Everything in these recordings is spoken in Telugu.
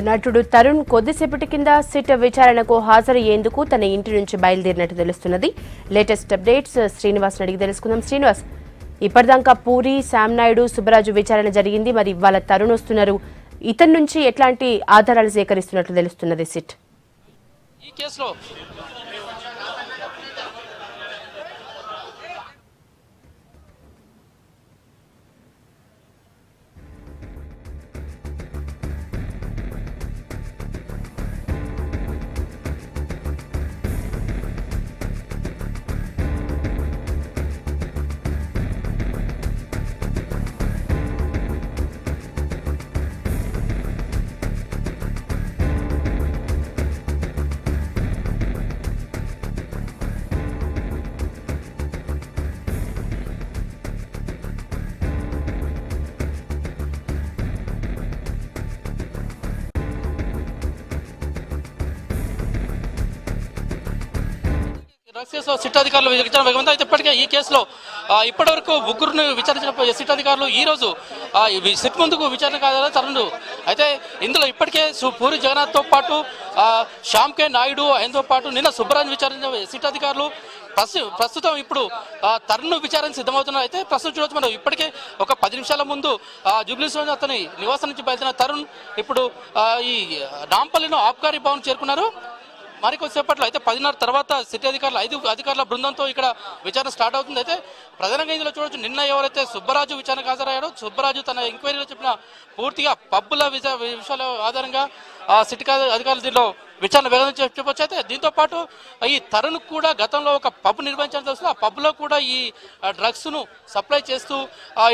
నటుడు తరుణ్ కొద్దిసేపటి కింద సిట్ విచారణకు హాజరయ్యేందుకు తన ఇంటి నుంచి బయలుదేరినట్టు తెలుస్తున్నది. లేటెస్ట్ అప్డేట్స్ శ్రీనివాస్ అడిగి తెలుసుకుందాం. శ్రీనివాస్, ఇప్పటిదాకా పూరి, శ్యామ్ నాయుడు, సుబ్బరాజు విచారణ జరిగింది. మరి ఇవాళ తరుణ్ వస్తున్నారు. ఇతని నుంచి ఎట్లాంటి ఆధారాలు సేకరిస్తున్నట్లు తెలుస్తున్నది సిట్? ఈ కేసులో సిట్ అధికారులు విచారణ వేగవంతం అయితే ఇప్పటికే ఈ కేసులో ఇప్పటివరకు ముగ్గురును విచారించిన సిట్ అధికారులు ఈ రోజు సిట్ ముందుకు విచారణ కాదా తరుణ్. అయితే ఇందులో ఇప్పటికే పూరి జగన్నాథ్తో పాటు శ్యామ్ కే నాయుడు ఆయనతో పాటు నిన్న సుబ్బరాజు విచారించిన సిట్ అధికారులు ప్రస్తుతం ఇప్పుడు తరుణ్ విచారణ సిద్ధమవుతున్నారు. అయితే ప్రస్తుతం చూడవచ్చు మనం ఇప్పటికే ఒక 10 నిమిషాల ముందు జూబ్లీహిల్స్ అతని నివాసం నుంచి బయలుదేరిన తరుణ్ ఇప్పుడు ఈ నాంపల్లిలో ఆబ్కారీ భవన్ చేరుకున్నారు. మరికొద్దిసేపట్లో అయితే 10:30 తర్వాత సిటీ అధికారులు 5 అధికారుల బృందంతో ఇక్కడ విచారణ స్టార్ట్ అవుతుంది. అయితే ప్రధానంగా ఇందులో చూడవచ్చు నిన్న ఎవరైతే సుబ్బరాజు విచారణకు హాజరయ్యారో సుబ్బరాజు తన ఎంక్వైరీలో చెప్పిన పూర్తిగా పబ్బుల విషయాల ఆధారంగా సిటీ అధికారులు దీనిలో విచారణ వేగం చెప్పవచ్చు. అయితే దీంతో పాటు ఈ తరుణ్ కూడా గతంలో ఒక పబ్ నిర్వహించాలని తెలుస్తుంది. ఆ పబ్లో కూడా ఈ డ్రగ్స్ను సప్లై చేస్తూ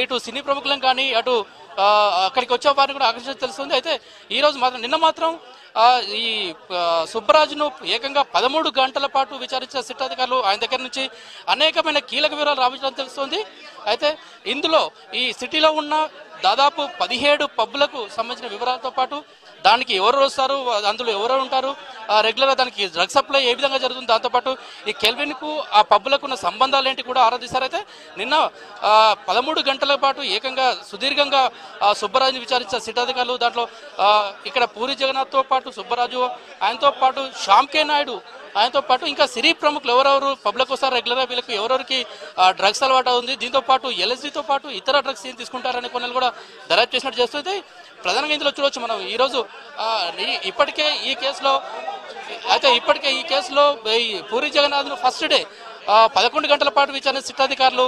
ఇటు సినీ ప్రముఖులను కానీ అటు అక్కడికి వచ్చే వారిని కూడా ఆకర్షించి తెలుస్తుంది. అయితే ఈరోజు మాత్రం నిన్న మాత్రం ఈ సుబ్బరాజును ఏకంగా 13 గంటల పాటు విచారించిన సిట్ అధికారులు ఆయన దగ్గర నుంచి అనేకమైన కీలక వివరాలు రావించడం తెలుస్తుంది. అయితే ఇందులో ఈ సిటీలో ఉన్న దాదాపు 17 పబ్బులకు సంబంధించిన వివరాలతో పాటు దానికి ఎవరు వస్తారు, అందులో ఎవరు ఉంటారు, రెగ్యులర్గా దానికి డ్రగ్ సప్లై ఏ విధంగా జరుగుతుంది, దాంతోపాటు ఈ కెల్విన్కు ఆ పబ్బులకు ఉన్న సంబంధాలు ఏంటి కూడా ఆరాధిస్తారు. అయితే నిన్న 13 గంటల పాటు ఏకంగా సుదీర్ఘంగా సుబ్బరాజుని విచారించిన సిట్ అధికారులు దాంట్లో ఇక్కడ పూరి జగన్నాథ్తో పాటు సుబ్బరాజు ఆయనతో పాటు శ్యామ్ కే నాయుడు ఆయనతో పాటు ఇంకా సినీ ప్రముఖులు ఎవరెవరు పబ్లిక్ వస్తారు రెగ్యులర్గా వీళ్ళకి ఎవరెవరికి డ్రగ్స్ అలవాటు ఉంది, దీంతో పాటు ఎల్ఎస్డీతో పాటు ఇతర డ్రగ్స్ ఏం తీసుకుంటారనే కొన్ని కూడా దర్యాప్తు చేసినట్టు చేస్తుంది. ప్రధానంగా ఇందులో చూడవచ్చు మనం ఈరోజు ఇప్పటికే ఈ కేసులో పూరి జగన్నాథ్ను ఫస్ట్ డే 11 గంటల పాటు విచారణ సిట్ అధికారులు,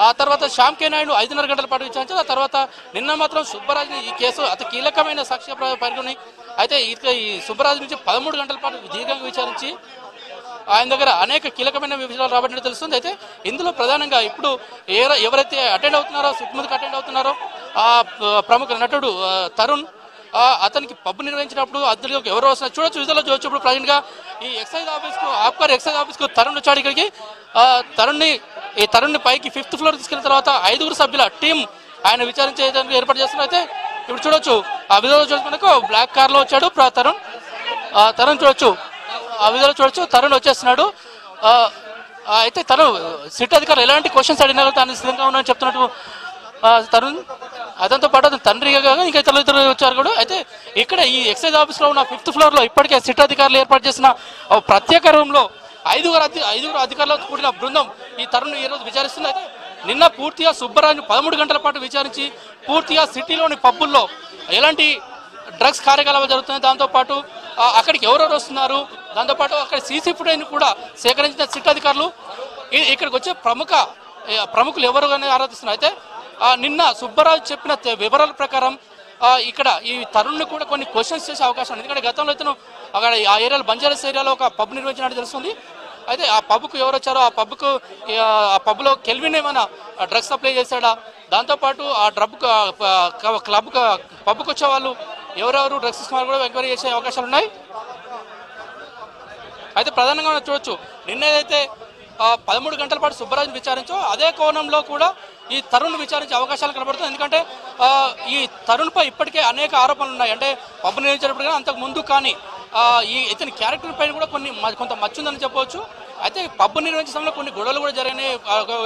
ఆ తర్వాత శ్యామ్ కే నాయుడు 5:30 గంటల పాటు విచారించారు. ఆ తర్వాత నిన్న మాత్రం సుబ్బరాజుని ఈ కేసు అతి కీలకమైన సాక్ష్య పరిగణి అయితే ఈ సుబ్బరాజు నుంచి 13 గంటల పాటు దీర్ఘంగా విచారించి ఆయన దగ్గర అనేక కీలకమైన విషయాలు రాబట్టినట్టు తెలుస్తుంది. అయితే ఇందులో ప్రధానంగా ఇప్పుడు ఎవరైతే అటెండ్ అవుతున్నారో సిట్ ముందుకు అటెండ్ అవుతున్నారో ఆ ప్రముఖ నటుడు తరుణ్ అతనికి పబ్బు నిర్వహించినప్పుడు అందులో ఎవరు వస్తున్నారు చూడొచ్చు. విజువల్లో చూడొచ్చు. ఇప్పుడు ప్రజెంట్గా ఈ ఎక్సైజ్ ఆఫీస్కు ఆబ్కారీ ఎక్సైజ్ ఆఫీస్కు తరుణ్ వచ్చాడు. ఇక్కడికి తరుణ్ని పైకి 5th ఫ్లోర్ తీసుకెళ్ళిన తర్వాత 5 సభ్యుల టీం ఆయన విచారించేందుకు ఏర్పాటు చేస్తున్నారు. అయితే ఇప్పుడు చూడొచ్చు ఆ విజువల్లో చూడొచ్చు మనకు బ్లాక్ కార్లో వచ్చాడు తరుణ్ చూడొచ్చు. ఆ విధంగా చూడొచ్చు తరుణ్ వచ్చేస్తున్నాడు. అయితే తను సిట్ అధికారులు ఎలాంటి క్వశ్చన్స్ అడిగినారో తాను సిద్ధంగా ఉన్నారని చెప్తున్నట్టు తరుణ్ అతనితో పాటు అతను తండ్రిగా ఇంకా ఇతరులు వచ్చారు కూడా. అయితే ఇక్కడ ఈ ఎక్సైజ్ ఆఫీస్లో ఉన్న 5th ఫ్లోర్లో ఇప్పటికే సిట్ అధికారులు ఏర్పాటు చేసిన ప్రత్యేక రూమ్లో 5 అధికారులతో కూడిన బృందం ఈ తరుణ్ ఈరోజు విచారిస్తుంది. అయితే నిన్న పూర్తిగా సుబ్బరాజును 13 గంటల పాటు విచారించి పూర్తిగా సిటీలోని పబ్బుల్లో ఎలాంటి డ్రగ్స్ కార్యకలాపాలు జరుగుతున్నాయి, దాంతోపాటు అక్కడికి ఎవరెవరు వస్తున్నారు, దాంతోపాటు అక్కడ సీసీ ఫుటేజ్ని కూడా సేకరించిన సిట్ అధికారులు ఇక్కడికి వచ్చే ప్రముఖులు ఎవరు అని ఆరాధిస్తున్నారు. అయితే నిన్న సుబ్బరాజు చెప్పిన వివరాల ప్రకారం ఇక్కడ ఈ తరుణ్ని కూడా కొన్ని క్వశ్చన్స్ చేసే అవకాశం ఉంది. ఎందుకంటే గతంలో ఇతను అక్కడ ఆ ఏరియాలో బంజారాస్ ఏరియాలో ఒక పబ్ నిర్వహించినట్టు తెలుస్తుంది. అయితే ఆ పబ్కు ఎవరు వచ్చారో ఆ పబ్లో కెల్విన్ ఏమైనా డ్రగ్స్ సప్లై చేశాడా, దాంతోపాటు ఆ పబ్కు వచ్చే వాళ్ళు ఎవరెవరు డ్రగ్స్ ఇస్తున్నారు కూడా ఎంక్వైరీ చేసే అవకాశాలు ఉన్నాయి. అయితే ప్రధానంగా మనం చూడొచ్చు నిన్న ఏదైతే 13 గంటల పాటు సుబ్బరాజుని విచారించో అదే కోణంలో కూడా ఈ తరుణ్ విచారించే అవకాశాలు కనబడుతుంది. ఎందుకంటే ఈ తరుణ్పై ఇప్పటికే అనేక ఆరోపణలు ఉన్నాయి. అంటే పబ్బు నిర్వహించినప్పుడు కానీ అంతకు ముందు కానీ ఇతని క్యారెక్టర్ పైన కూడా కొంత మచ్చుందని చెప్పవచ్చు. అయితే పబ్బు నిర్వహించే సమయంలో కొన్ని గొడవలు కూడా జరిగినాయి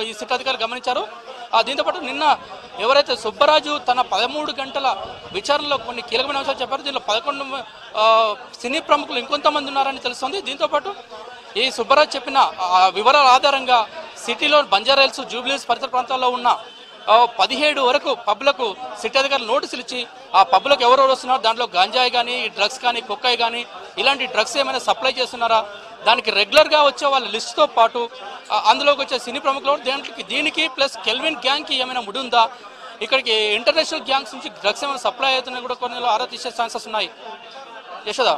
ఈ సిట్ అధికారులు గమనించారు. దీంతోపాటు నిన్న ఎవరైతే సుబ్బరాజు తన 13 గంటల విచారణలో కొన్ని కీలకమైన అంశాలు చెప్పారు. దీనిలో 11 సినీ ప్రముఖులు ఇంకొంతమంది ఉన్నారని తెలుస్తుంది. దీంతోపాటు ఈ సుబ్బరాజు చెప్పిన వివరాల ఆధారంగా సిటీలో బంజారాహిల్స్, జూబ్లీహిల్స్ పరిసర ప్రాంతాల్లో ఉన్న 17 వరకు పబ్లకు సిటీ అధికారులు నోటీసులు ఇచ్చి ఆ పబ్లకు ఎవరెవరు వస్తున్నారు, దాంట్లో గంజాయి కానీ, డ్రగ్స్ కానీ, కుక్కాయి కానీ ఇలాంటి డ్రగ్స్ ఏమైనా సప్లై చేస్తున్నారా, దానికి రెగ్యులర్గా వచ్చే వాళ్ళ లిస్టుతో పాటు అందులోకి వచ్చే సినీ ప్రముఖులు దీనికి ప్లస్ కెల్విన్ గ్యాంగ్కి ఏమైనా ముడి ఉందా, ఇక్కడికి ఇంటర్నేషనల్ గ్యాంగ్స్ నుంచి డ్రగ్స్ ఏమైనా సప్లై అవుతున్నాయి కూడా కొన్ని ఆరా తీసే ఛాన్సెస్ ఉన్నాయి. యశోదా.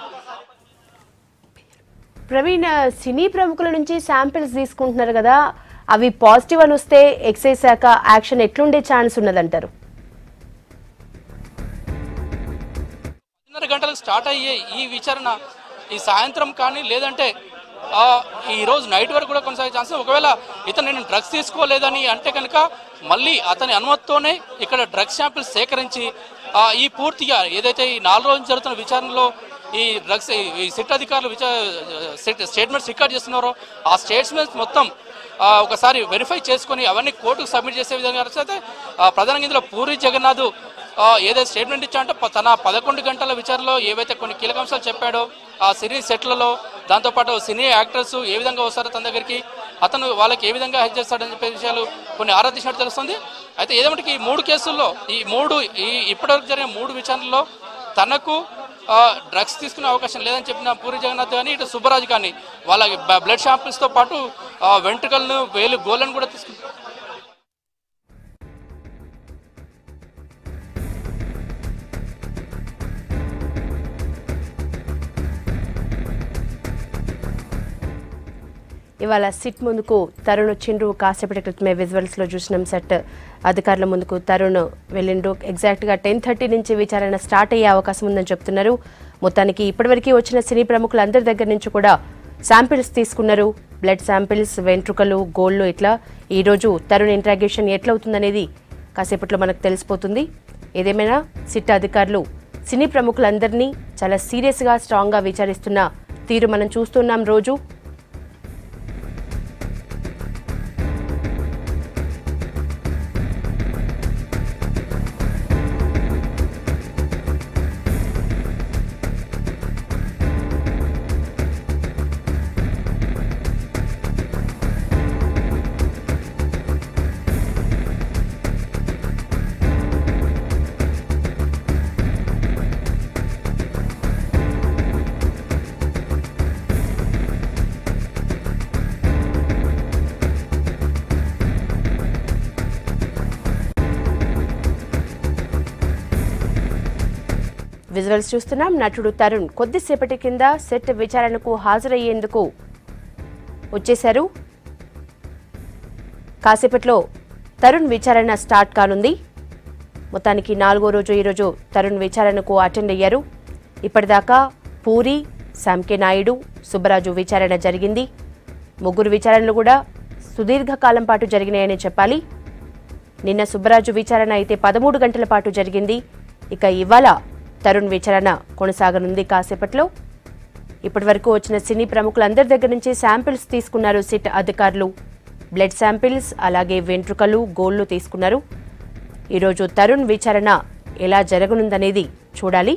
ప్రవీణ్, సినీ ప్రముఖుల నుంచి శాంపిల్స్ తీసుకుంటున్నారు కదా, అవి పాజిటివ్ అని వస్తే ఎక్సైజ్ శాఖ యాక్షన్ ఎట్లుండే ఛాన్స్ ఉన్నదంటారు? 10:30 గంటలకు స్టార్ట్ అయ్యే ఈ విచారణ ఈ సాయంత్రం కానీ లేదంటే ఈ రోజు నైట్ వరకు కూడా కొనసాగే ఛాన్స్. ఒకవేళ ఇతను నేను డ్రగ్స్ తీసుకోలేదని అంటే కనుక మళ్ళీ అతని అనుమతితోనే ఇక్కడ డ్రగ్స్ శాంపిల్స్ సేకరించి ఈ పూర్తిగా ఏదైతే ఈ 4 రోజులు జరుగుతున్న విచారణలో ఈ డ్రగ్స్ ఈ సిట్ అధికారులు స్టేట్మెంట్స్ రికార్డ్ చేస్తున్నారో ఆ స్టేట్మెంట్స్ మొత్తం ఒకసారి వెరిఫై చేసుకొని అవన్నీ కోర్టుకు సబ్మిట్ చేసే విధంగా అయితే ప్రధానంగా ఇందులో పూరి జగన్నాథ్ ఏదైతే స్టేట్మెంట్ ఇచ్చాడంటే తన 11 గంటల విచారణలో ఏవైతే కొన్ని కీలక అంశాలు చెప్పాడో ఆ సినీ సెట్లలో, దాంతోపాటు సినీ యాక్టర్స్ ఏ విధంగా వస్తారో తన దగ్గరికి, అతను వాళ్ళకి ఏ విధంగా హెల్ప్ చేస్తాడని చెప్పే విషయాలు కొన్ని ఆరా తీసినట్టు తెలుస్తుంది. అయితే ఏదేమంటే ఈ 3 కేసుల్లో ఇప్పటివరకు జరిగిన 3 విచారణల్లో తనకు డ్రగ్స్ తీసుకునే అవకాశం లేదని చెప్పిన పూరి జగన్నాథ్ కానీ ఇటు సుబ్బరాజు కానీ వాళ్ళ బ్లడ్ శాంపిల్స్తో పాటు వెంట్రుకలను, వేలు, గోళ్ళను కూడా తీసుకున్నారు. ఇవాళ సిట్ ముందుకు తరుణ్ వచ్చిండ్రు. కాసేపటి క్రితమే విజువల్స్లో చూసినాం. సెట్ అధికారుల ముందుకు తరుణ్ వెళ్ళిండ్రు. ఎగ్జాక్ట్గా 10:30 నుంచి విచారణ స్టార్ట్ అయ్యే అవకాశం ఉందని చెప్తున్నారు. మొత్తానికి ఇప్పటివరకు వచ్చిన సినీ ప్రముఖులందరి దగ్గర నుంచి కూడా శాంపిల్స్ తీసుకున్నారు. బ్లడ్ శాంపిల్స్, వెంట్రుకలు, గోళ్ళు ఇట్లా. ఈరోజు తరుణ్ ఇంట్రాగేషన్ ఎట్లవుతుందనేది కాసేపట్లో మనకు తెలిసిపోతుంది. ఏదేమైనా సిట్ అధికారులు సినీ ప్రముఖులందరినీ చాలా సీరియస్గా, స్ట్రాంగ్గా విచారిస్తున్న తీరు మనం చూస్తున్నాం రోజు. విజువల్స్ చూస్తున్నాం. నటుడు తరుణ్ కొద్దిసేపటి కింద సెట్ విచారణకు హాజరయ్యేందుకు వచ్చేశారు. కాసేపట్లో తరుణ్ విచారణ స్టార్ట్ కానుంది. మొత్తానికి 4వ రోజు ఈరోజు తరుణ్ విచారణకు అటెండ్ అయ్యారు. ఇప్పటిదాకా పూరి, శాంకే నాయుడు, సుబ్బరాజు విచారణ జరిగింది. 3 విచారణలు కూడా సుదీర్ఘకాలం పాటు జరిగినాయని చెప్పాలి. నిన్న సుబ్బరాజు విచారణ అయితే 13 గంటల పాటు జరిగింది. ఇక ఇవాళ తరుణ్ విచారణ కొనసాగనుంది. కాసేపట్లో ఇప్పటివరకు వచ్చిన సినీ ప్రముఖులందరి దగ్గర నుంచి శాంపిల్స్ తీసుకున్నారు సిట్ అధికారులు. బ్లడ్ శాంపిల్స్, అలాగే వెంట్రుకలు, గోళ్లు తీసుకున్నారు. ఈరోజు తరుణ్ విచారణ ఎలా జరగనుందనేది చూడాలి.